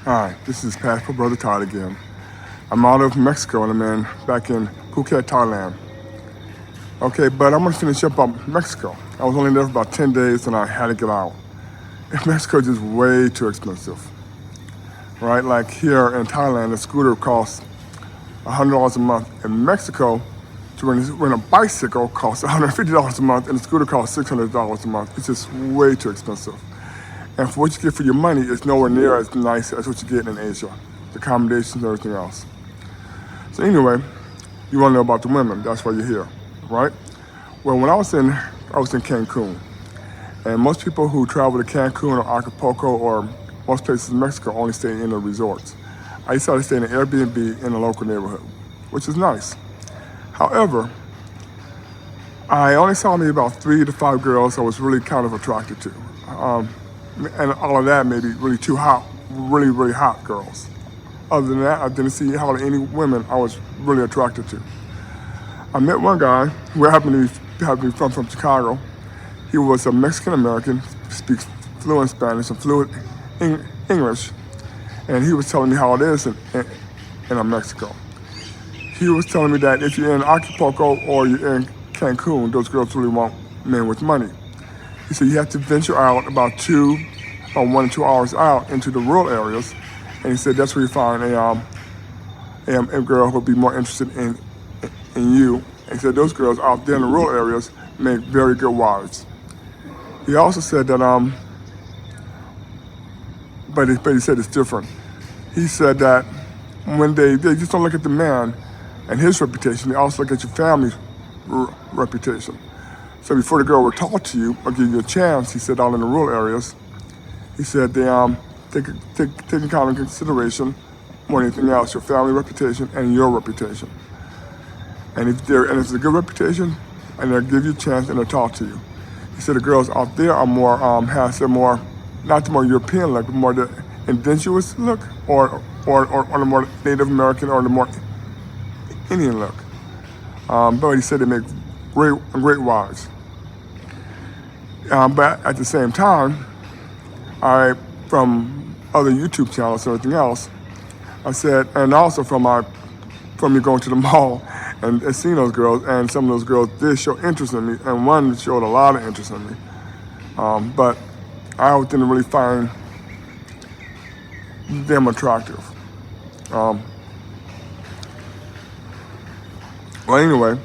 Hi, this is Passport Brother Todd again. I'm out of Mexico and back in Phuket, Thailand. Okay, but I'm gonna finish up on Mexico. I was only there for about 10 days and I had to get out. Mexico is just way too expensive, right? Like here in Thailand, a scooter costs $100 a month. In Mexico, to rent a bicycle costs $150 a month and a scooter costs $600 a month. It's just way too expensive. And for what you get for your money, it's nowhere near as nice as what you get in Asia, the accommodations and everything else. So anyway, you want to know about the women. That's why you're here, right? Well, when I was in Cancun, and most people who travel to Cancun or Acapulco or most places in Mexico only stay in the resorts. I decided to stay in an Airbnb in a local neighborhood, which is nice. However, I only saw maybe about 3 to 5 girls I was really kind of attracted to. And all of that maybe really too hot, really, really hot girls. Other than that, I didn't see hardly any women I was really attracted to. I met one guy who happened to be from Chicago. He was a Mexican-American, speaks fluent Spanish and fluent English, and he was telling me how it is in Mexico. He was telling me that if you're in Acapulco or you're in Cancun, those girls really want men with money. He said you have to venture out about 1 to 2 hours out into the rural areas, and he said that's where you find a girl who will be more interested in you. And he said those girls out there in the rural areas make very good wives. He also said that, but he said it's different. He said that when they just don't look at the man and his reputation, they also look at your family's reputation. So before the girl would talk to you or give you a chance, he said out in the rural areas, he said they take into consideration more than anything else, your family reputation and your reputation. And if it's a good reputation, and they'll give you a chance and they'll talk to you. He said the girls out there are more not the more European look, but more the indigenous look, or the more Native American or the more Indian look. But he said they make great wives. But at the same time, from other YouTube channels and everything else, I said, and also from me going to the mall and seeing those girls, and some of those girls did show interest in me, and one showed a lot of interest in me. But I didn't really find them attractive. Well, anyway,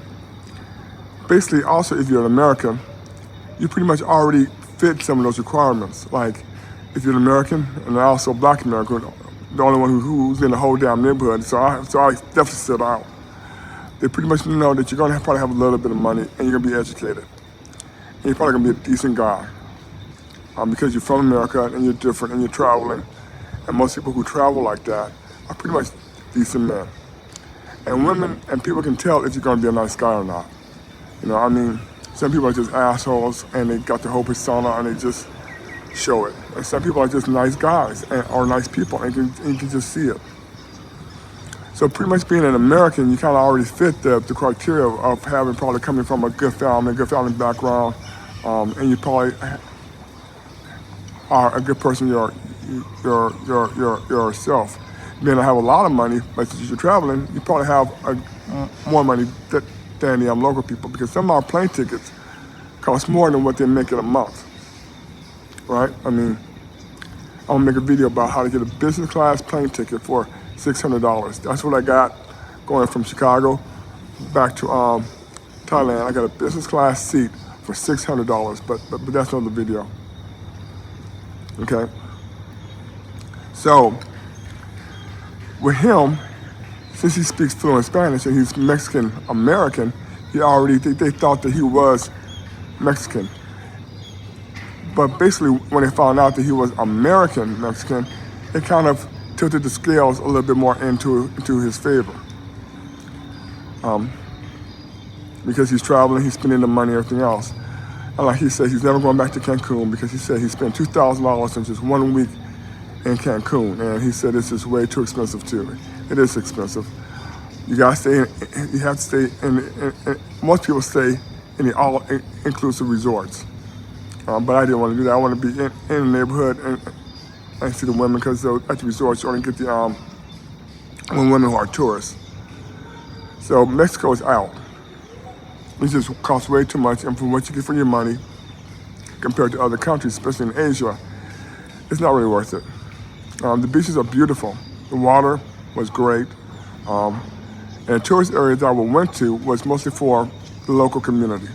basically also if you're an American, you pretty much already fit some of those requirements. Like if you're an American and also a black American, the only one who's in the whole damn neighborhood, so I definitely stood out. They pretty much know that you're gonna probably have a little bit of money and you're gonna be educated. And you're probably gonna be a decent guy. Because you're from America and you're different and you're traveling. And most people who travel like that are pretty much decent men. And women and people can tell if you're gonna be a nice guy or not. You know, I mean, some people are just assholes and they got the whole persona and they just show it. And some people are just nice guys or nice people and you can just see it. So pretty much being an American, you kind of already fit the criteria of having probably coming from a good family background, and you probably are a good person yourself. Being to have a lot of money, but since you're traveling, you probably have more money than the local people, because some of our plane tickets cost more than what they make in a month, right? I mean, I'm gonna make a video about how to get a business class plane ticket for $600. That's what I got going from Chicago back to Thailand. I got a business class seat for $600, but that's another video. Okay. So with him, since he speaks fluent Spanish and he's Mexican American, they thought that he was Mexican. But basically, when they found out that he was American Mexican, it kind of tilted the scales a little bit more into his favor. Because he's traveling, he's spending the money, everything else. And like he said, he's never going back to Cancun because he said he spent $2,000 in just 1 week in Cancun, and he said this is way too expensive too. It is expensive. You gotta stay. You have to stay in most people stay in the all-inclusive resorts, but I didn't want to do that. I want to be in the neighborhood I didn't see the women because at the resort you only get the women who are tourists. So Mexico is out. It just costs way too much, and for what you get for your money compared to other countries, especially in Asia, it's not really worth it. The beaches are beautiful. The water was great. And the tourist area that I went to was mostly for the local community.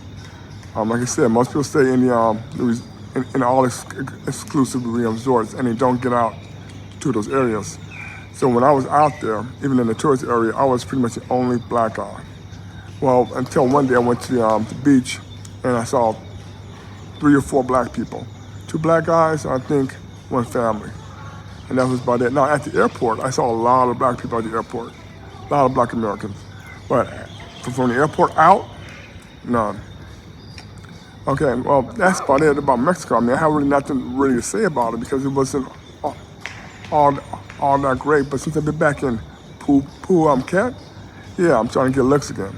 Like I said, most people stay in the all-exclusive resorts, and they don't get out to those areas. So when I was out there, even in the tourist area, I was pretty much the only black guy. Well, until one day I went to the beach, and I saw 3 or 4 black people. 2 black guys, I think 1 family. And that was about it. Now at the airport, I saw a lot of black people at the airport. A lot of black Americans. But from the airport out, none. Okay, well, that's about it about Mexico. I mean, I have really nothing really to say about it because it wasn't all that great. But since I've been back in Phuket, yeah, I'm trying to get looks again.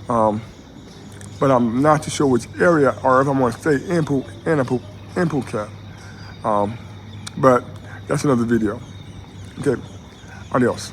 But I'm not too sure which area or if I'm going to stay in Phuket. But that's another video. Okay, adios.